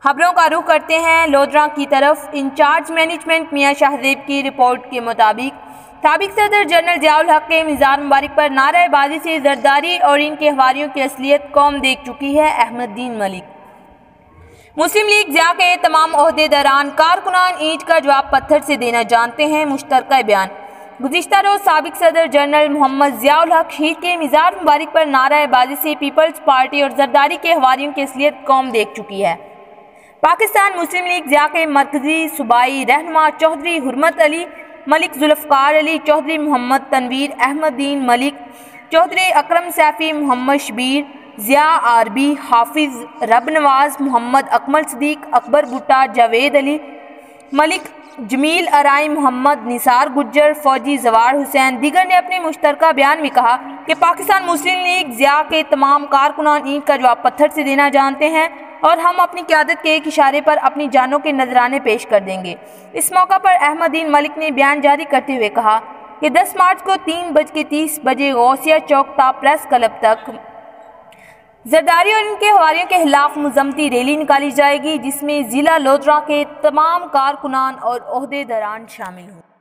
खबरों का रुख करते हैं लोधरा की तरफ। इंचार्ज मैनेजमेंट मियां शाहजेब की रिपोर्ट के मुताबिक साबिक सदर जनरल जियाउल हक के मिज़ार मुबारक पर नारेबाजी से जरदारी और इनके हवारियों की असलियत कौम देख चुकी है। अहमदुद्दीन मलिक। मुस्लिम लीग जिया के तमाम ओहदेदारान कारकुनान ईंट का जवाब पत्थर से देना जानते हैं। मुश्तरका बयान। गुज़िश्ता रोज साबिक सदर जनरल मोहम्मद जियाउल हक शहीद के मिज़ार मुबारक पर नारेबाजी से पीपल्स पार्टी और जरदारी के हवारियों की असलियत कौम देख चुकी है। पाकिस्तान मुस्लिम लीग जिया के मरकजी सूबाई रहनुमा चौधरी हुर्मत अली मलिक, जुल्फ़कार अली चौधरी, मोहम्मद तनवीर, अहमदुद्दीन मलिक चौधरी, अकरम सैफी, मोहम्मद शबीर, जिया आरबी, हाफिज रब नवाज, मोहम्मद अकमल सदीक, अकबर भुट्टा, जावेद अली मलिक, जमील अराई, मोहम्मद निसार गुज्जर, फौजी जवार हुसैन दीगर ने अपने मुश्तरका बयान में कहा कि पाकिस्तान मुस्लिम लीग जिया के तमाम कारकुनान ईंट का जवाब पत्थर से देना जानते हैं और हम अपनी क़यादत के एक इशारे पर अपनी जानों के नजराने पेश कर देंगे। इस मौका पर अहमदुद्दीन मलिक ने बयान जारी करते हुए कहा कि 10 मार्च को 3:30 बजे गौसिया चौक ता प्रेस क्लब तक जरदारी और इनके हवारियों के खिलाफ मुज़म्मती रैली निकाली जाएगी, जिसमें ज़िला लोधरा के तमाम कारकुनान और ओहदेदारान शामिल हों।